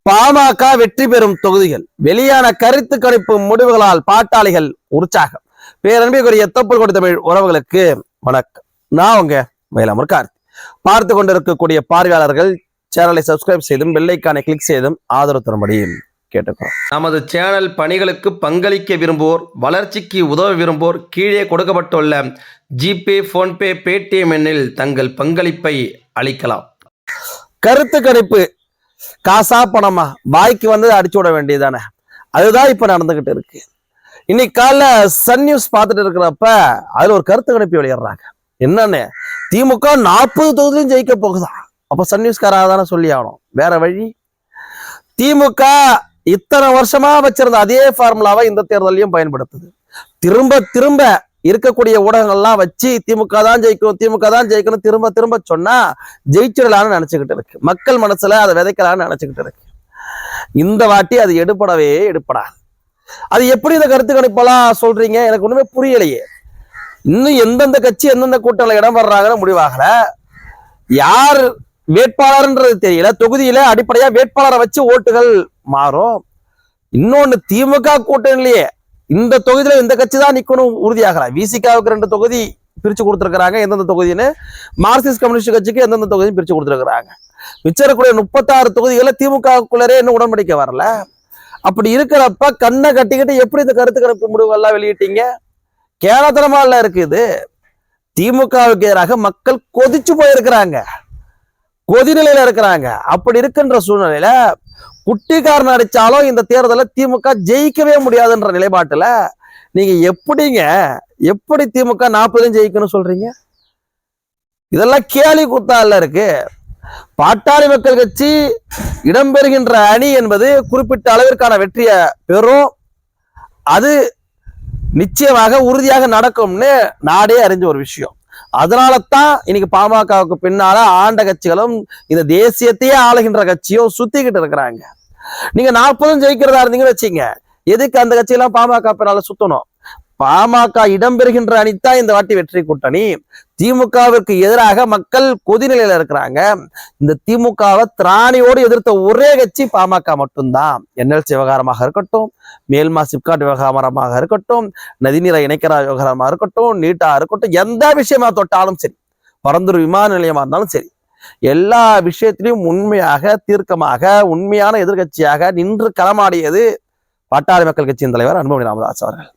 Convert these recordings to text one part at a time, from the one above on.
பாமக வெற்றி பெறும் தொகுதிகள் வெளியான கருத்து கணிப்பு முடிவுகளால் பாட்டாளிகள் உற்சாகம். பேரன்பிற்குரிய தொப்புள் கொடி தமிழ் உறவுகளுக்கு வணக்கம். நான் உங்க மயிலாமூர் கார்த்தி. பார்த்து கொண்டிருக்கக்கூடிய பார்வையாளர்கள் சேனலை சப்ஸ்கிரைப் செய்தும் பெல்லைக்கானை கிளிக் செய்தும் ஆதரவு தரும்படி கேட்டுக்கிறோம். நமது சேனல் பணிகளுக்கு பங்களிக்க விரும்புவோர், வளர்ச்சிக்கு உதவ விரும்புவோர் கீழே கொடுக்கப்பட்டுள்ள ஜிபே, போன்பே, பேடிஎம் எண்ணில் தங்கள் பங்களிப்பை அளிக்கலாம். கருத்து கணிப்பு காசா பணமா வாய்க்கு வந்து அடிச்சு விட வேண்டியதானே, அதுதான் இப்ப நடந்துகிட்டு இருக்கு. இன்னைக்கு காலைல சன் நியூஸ் பார்த்துட்டு இருக்கிறப்ப அதுல ஒரு கருத்து கணிப்பு வெளியிடுறாங்க. என்னன்னு, திமுக 40 தொகுதியிலும் ஜெயிக்க போகுதா? அப்ப சன் நியூஸ்காராக தானே சொல்லி ஆகணும், வேற வழி. திமுக இத்தனை வருஷமா வச்சிருந்த அதே ஃபார்முலாவை இந்த தேர்தலையும் பயன்படுத்துது. திரும்ப திரும்ப இருக்கக்கூடிய ஊடகங்கள்லாம் வச்சு திமுக தான் ஜெயிக்கணும், திமுக தான் ஜெயிக்கணும் திரும்ப திரும்ப சொன்னா ஜெயிச்சிடலான்னு நினைச்சுக்கிட்டு இருக்கு. மக்கள் மனசுல அதை விதைக்கலான்னு நினைச்சுக்கிட்டு இருக்கு. இந்த வாட்டி அது எடுப்படாது. அது எப்படி இந்த கருத்து கணிப்பெல்லாம் சொல்றீங்க, எனக்கு ஒண்ணுமே புரியலையே. இன்னும் எந்தெந்த கட்சி எந்தெந்த கூட்டணியில இடம் வர்றாங்கன்னு முடிவாகல. யார் வேட்பாளர்ன்றது தெரியல. தொகுதியில அடிப்படையா வேட்பாளரை வச்சு ஓட்டுகள் மாறும். இன்னொன்னு, திமுக கூட்டணியிலேயே இந்த தொகுதியில இந்த கட்சி தான் நிக்கணும் உறுதியாகலாம். விசிகாவுக்கு 2 தொகுதி பிரிச்சு கொடுத்துருக்காங்க. எந்தெந்த தொகுதின்னு மார்க்சிஸ்ட் கம்யூனிஸ்ட் கட்சிக்கு எந்தெந்த தொகுதியும் பிரிச்சு கொடுத்துருக்காங்க. மிச்சக்கூடிய 36 தொகுதிகளை திமுகக்குள்ளரே இன்னும் உடன்படிக்கை வரல. அப்படி இருக்கிறப்ப கண்ணை கட்டிக்கிட்டு எப்படி இந்த கருத்து கணிப்பு முடிவுகள்லாம் வெளியிட்டீங்க? கேரளத்தனமா இல்ல இருக்குது. திமுகவுக்கு எதிராக மக்கள் கொதிச்சு போயிருக்கிறாங்க, கொதிநிலையில இருக்கிறாங்க. அப்படி இருக்கின்ற சூழ்நிலையில குட்டிக்காரன் அடிச்சாலும் இந்த தேர்தலை திமுக ஜெயிக்கவே முடியாதுன்ற நிலைப்பாட்டுல நீங்க எப்படி திமுக 40 ஜெயிக்கணும்னு சொல்றீங்க? இதெல்லாம் கேலி கூத்தால இருக்கு. பாட்டாளி மக்கள் கட்சி இடம்பெறுகின்ற அணி என்பது குறிப்பிட்ட அளவிற்கான வெற்றியை பெறும். அது நிச்சயமாக உறுதியாக நடக்கும்னு நாடே அறிஞ்ச ஒரு விஷயம். அதனால தான் இன்னைக்கு பாமகவுக்கு பின்னால ஆண்ட கட்சிகளும் இந்த தேசியத்தையே ஆளுகின்ற கட்சியும் சுத்திக்கிட்டு இருக்கிறாங்க. நீங்க 40 ஜெயிக்கிறதா இருந்தீங்கன்னு வச்சீங்க, எதுக்கு அந்த கட்சியெல்லாம் பாமக பின்னால சுத்தணும்? பாமக இடம்பெறுகின்ற அணித்தான் இந்த வாட்டி வெற்றி கூட்டணி. திமுகவிற்கு எதிராக மக்கள் கொதிநிலையில இருக்கிறாங்க. இந்த திமுகவை திராணியோடு எதிர்த்த ஒரே கட்சி பாமக மட்டும்தான். என்எல்சி விவகாரமாக இருக்கட்டும், மேல்மா சிப்காட் விவகாரமாக இருக்கட்டும், நதிநீரை இணைக்கிற விவகாரமாக இருக்கட்டும், நீட்டா இருக்கட்டும், எந்த விஷயமா தொட்டாலும் சரி, பரந்தூர் விமான நிலையமா இருந்தாலும் சரி, எல்லா விஷயத்திலையும் உண்மையாக தீர்க்கமாக உண்மையான எதிர்கட்சியாக நின்று களமாடியது பாட்டாளி மக்கள் கட்சியின் தலைவர் அன்புமணி ராமதாஸ் அவர்கள்.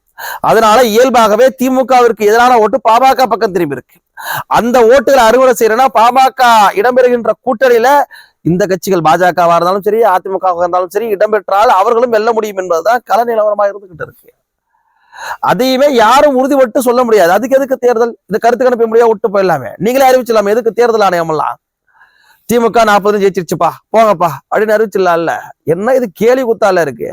அதனால இயல்பாகவே திமுகவிற்கு எதிரான ஓட்டு பாமக பக்கம் திரும்பி இருக்கு. அந்த ஓட்டுகளை அறுவடை செய்யறேன்னா பாமக இடம்பெறுகின்ற கூட்டணியில இந்த கட்சிகள் பாஜகவா இருந்தாலும் சரி, அதிமுக இருந்தாலும் சரி, இடம்பெற்றால் அவர்களும் வெல்ல முடியும் என்பதுதான் கள நிலவரமா இருந்துகிட்டு இருக்கு. அதையுமே யாரும் உறுதிப்பட்டு சொல்ல முடியாது. அதுக்கு எதுக்கு தேர்தல்? இந்த கருத்து கணிப்பு முடியா விட்டு போயிடலாமே, நீங்களே அறிவிச்சிடலாமே. எதுக்கு தேர்தல் ஆணையம் எல்லாம் திமுக 40 ஜெயிச்சிருச்சுப்பா போங்கப்பா அப்படின்னு அறிவிச்சிடலாம்ல? என்ன இது கேலி குத்தால இருக்கு?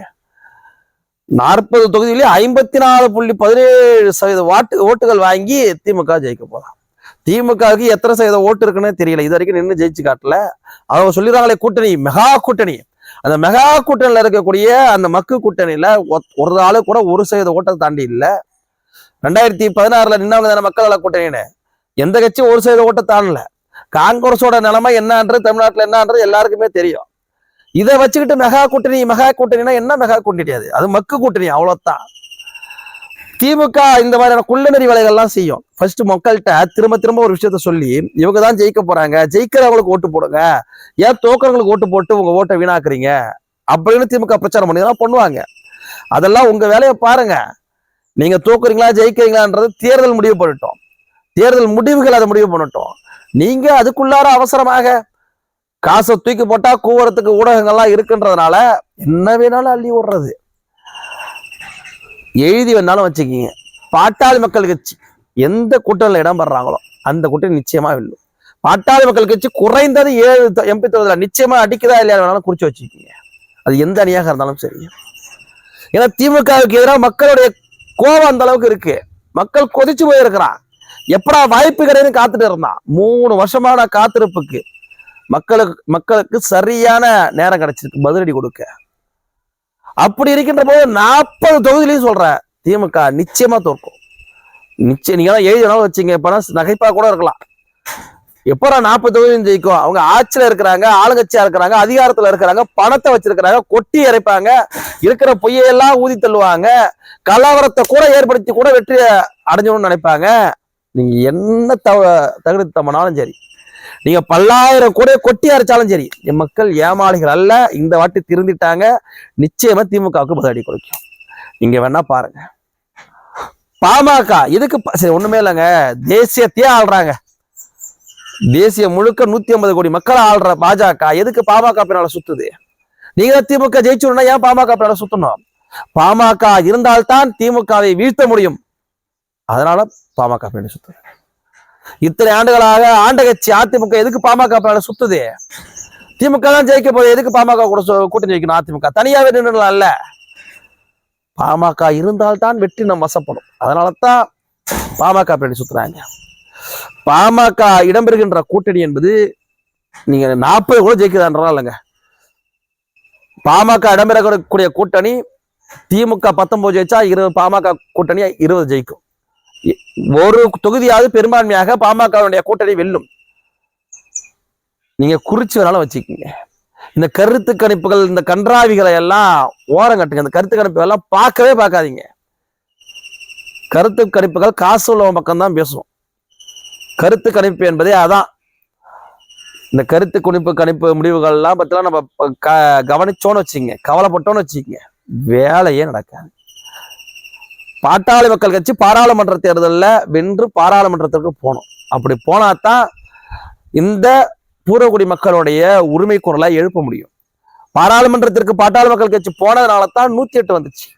40 தொகுதியிலே 54.17% ஓட்டுகள் வாங்கி திமுக ஜெயிக்க போலாம். திமுகவுக்கு எத்தனை சதவீத ஓட்டு இருக்குன்னு தெரியல, இது வரைக்கும் நின்று ஜெயிச்சு காட்டல. அவங்க சொல்லிடுறாங்களே கூட்டணி, மெகா கூட்டணி. அந்த மெகா கூட்டணியில இருக்கக்கூடிய அந்த மக்கு கூட்டணியில ஒரு ஆளு கூட 1% ஓட்டை தாண்டி இல்லை. 2016 நின்னவங்க தானே மக்கள் நல கூட்டணின்னு. எந்த கட்சியும் 1% ஓட்டை தாண்டல. காங்கிரஸோட நிலைமை என்னன்றது தமிழ்நாட்டுல என்னன்றது எல்லாருக்குமே தெரியும். இதை வச்சுக்கிட்டு மெகா கூட்டணினா என்ன மெகா கூட்டணி? அது மக்கு கூட்டணி, அவ்வளவுதான். திமுக இந்த மாதிரியான குள்ளநெறி வேலைகள்லாம் செய்யும். ஃபர்ஸ்ட் மக்கள்கிட்ட திரும்ப திரும்ப ஒரு விஷயத்த சொல்லி, இவங்க தான் ஜெயிக்க போறாங்க, ஜெயிக்கிறவங்களுக்கு ஓட்டு போடுங்க, ஏன் தோக்கிறவங்களுக்கு ஓட்டு போட்டு உங்க ஓட்டை வீணாக்குறீங்க அப்படின்னு திமுக பிரச்சாரம் பண்ணி தான் பண்ணுவாங்க. அதெல்லாம் உங்க வேலையை பாருங்க. நீங்க தோக்குறீங்களா ஜெயிக்கிறீங்களான்றது தேர்தல் முடிவு பண்ணட்டும், தேர்தல் முடிவுகள் அதை முடிவு பண்ணட்டும். நீங்க அதுக்குள்ளார அவசரமாக காசை தூக்கி போட்டா கூவறதுக்கு ஊடகங்கள்லாம் இருக்குன்றதுனால என்ன வேணாலும் அள்ளி விடுறது. எழுதி வேணாலும் வச்சுக்கிங்க. பாட்டாளி மக்கள் கட்சி எந்த கூட்டணியில் இடம் பெறாங்களோ அந்த கூட்டணி நிச்சயமா வெல்லும். பாட்டாளி மக்கள் கட்சி குறைந்தது 7 எம்பி தொகுதியில் நிச்சயமா அடிக்குதா இல்லையா வேணாலும் குறிச்சு வச்சுக்கிங்க. அது எந்த அணியாக இருந்தாலும் சரி. ஏன்னா திமுகவுக்கு எதிராக மக்களுடைய கோபம் அந்த அளவுக்கு இருக்கு. மக்கள் கொதிச்சு போயிருக்கிறான். எப்படா வாய்ப்பு கிடையாது காத்துட்டு இருந்தான். 3 வருஷமான காத்திருப்புக்கு மக்களுக்கு சரியான நேரம் கிடைச்சிருக்கு பதிலடி கொடுக்க. அப்படி இருக்கின்ற போது 40 தொகுதியிலையும் சொல்ற திமுக நிச்சயமா தோற்கும். நிச்சயம். நீங்க எழுதி வச்சுங்க, இப்ப நகைப்பா கூட இருக்கலாம். எப்போ 40 தொகுதியும் ஜெயிக்கும்? அவங்க ஆட்சியில இருக்கிறாங்க, ஆளுங்கட்சியா இருக்கிறாங்க, அதிகாரத்துல இருக்கிறாங்க, பணத்தை வச்சிருக்கிறாங்க, கொட்டி இறைப்பாங்க, இருக்கிற பொய்யெல்லாம் ஊதி தள்ளுவாங்க, கலவரத்தை கூட ஏற்படுத்தி கூட வெற்றியை அடைஞ்சணும்னு நினைப்பாங்க. நீங்க என்ன தகுதி தம்மனாலும் சரி, நீங்க பல்லாயிரம் கூட கொட்டி அரைச்சாலும் சரி, என் மக்கள் ஏமாளிகள் அல்ல. இந்த வாட்டி திருந்திட்டாங்க. நிச்சயமா திமுகவுக்கு பதிலடி கொடுக்கும். நீங்க வேணா பாருங்க. பாமக இதுக்கு சரி ஒண்ணுமே இல்லைங்க, தேசியத்தையே ஆள்றாங்க. தேசிய முழுக்க 150 கோடி மக்கள் ஆள்ற பாஜக எதுக்கு பாமக பின்னால சுத்துது? நீங்க திமுக ஜெயிச்சுனா ஏன் பாமக பின்னால சுத்தணும்? பாமக இருந்தால்தான் திமுகவை வீழ்த்த முடியும். அதனால பாமக பின்னாடி சுத்துது. இத்தனை ஆண்டுகளாக ஆண்ட கட்சி அதிமுக எதுக்கு பாமக பின்னால சுத்துது? திமுக தான் ஜெயிக்க போது, எதுக்கு பாமக கூட கூட்டணி ஜெயிக்கணும்? அதிமுக தனியாவே நின்றுலாம் இல்ல. பாமக இருந்தால்தான் வெற்றி நம்ம வசப்படும். அதனாலதான் பாமக பின்னாடி சுத்துறாங்க. பாமக இடம்பெறுகின்ற கூட்டணி என்பது நீங்க 40 கூட ஜெயிக்கிறதா இல்லைங்க. பாமக இடம்பெறக்கூடிய கூட்டணி திமுக 19 ஜெயிச்சா 20, பாமக கூட்டணி 20 ஜெயிக்கும். ஒரு தொகுதியாவது பெரும்பான்மையாக பாமகவுடைய கூட்டணி வெல்லும். நீங்க குறிச்சு வேணாலும் வச்சுக்கீங்க. இந்த கருத்து கணிப்புகள், இந்த கன்றாவிகளை எல்லாம் ஓரம் கட்டுங்க. இந்த கருத்து கணிப்புகள் எல்லாம் பார்க்கவே பார்க்காதீங்க. கருத்து கணிப்புகள் காசு உள்ள பக்கம்தான் பேசும். கருத்து கணிப்பு என்பதே அதான். இந்த கருத்து கணிப்பு முடிவுகள் எல்லாம் பத்திலாம் நம்ம கவனிச்சோன்னு வச்சுக்கங்க, கவலைப்பட்டோன்னு வச்சுக்கங்க, வேலையே நடக்காது. பாட்டாளி மக்கள் கட்சி பாராளுமன்ற தேர்தலில் வென்று பாராளுமன்றத்திற்கு போனோம். அப்படி போனாதான் இந்த பூர்வகுடி மக்களுடைய உரிமை குரலை எழுப்ப முடியும். பாராளுமன்றத்திற்கு பாட்டாளி மக்கள் கட்சி போனதுனால தான் 108 வந்துச்சு.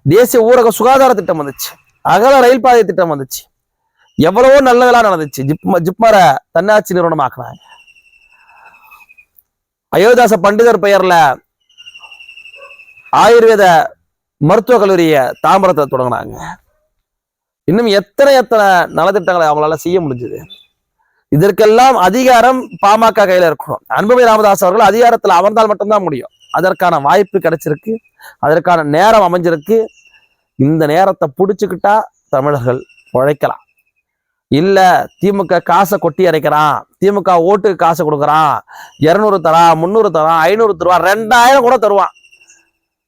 தேசிய ஊரக சுகாதார திட்டம் வந்துச்சு, அகல ரயில் பாதை திட்டம் வந்துச்சு, எவ்வளவோ நல்லதெல்லாம் நடந்துச்சு. ஜிப்மரை தன்னாட்சி நிறுவனமாக்குனாங்க. அயோத்தியாச பண்டிதர் பெயர்ல ஆயுர்வேத மருத்துவக் கல்லூரிய தாம்பரத்தை தொடங்கினாங்க. இன்னும் எத்தனை நலத்திட்டங்களை அவங்களால செய்ய முடிஞ்சது. இதற்கெல்லாம் அதிகாரம் பாமக கையில இருக்கணும். அன்புமணி ராமதாஸ் அவர்கள் அதிகாரத்துல அமர்ந்தால் மட்டும்தான் முடியும். அதற்கான வாய்ப்பு கிடைச்சிருக்கு, அதற்கான நேரம் அமைஞ்சிருக்கு. இந்த நேரத்தை பிடிச்சுக்கிட்டா தமிழர்கள் உழைக்கலாம். இல்ல திமுக காசை கொட்டி அரைக்கிறான், திமுக ஓட்டுக்கு காசை கொடுக்குறான், 200 தரான், 300 தரான், 500 தருவான், 2000 கூட தருவான்.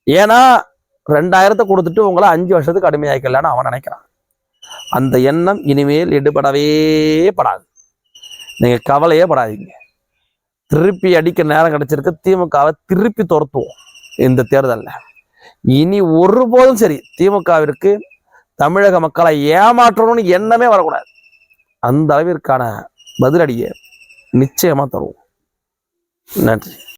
ஏன்னா 2000 கொடுத்துட்டு உங்களை 5 வருஷத்துக்கு அடிமையாக்கலான்னு அவன் நினைக்கிறான். அந்த எண்ணம் இனிமேல் எடுபடவே படாது. நீங்க கவலையே படாதீங்க. திருப்பி அடிக்க நேரம் கிடைச்சிருக்கு. திமுகவை திருப்பி துரத்துவோம் இந்த தேர்தலில். இனி ஒருபோதும் சரி திமுகவிற்கு தமிழக மக்களை ஏமாற்றணும்னு எண்ணமே வரக்கூடாது. அந்த அளவிற்கான பதிலடியை நிச்சயமா தருவோம். நன்றி.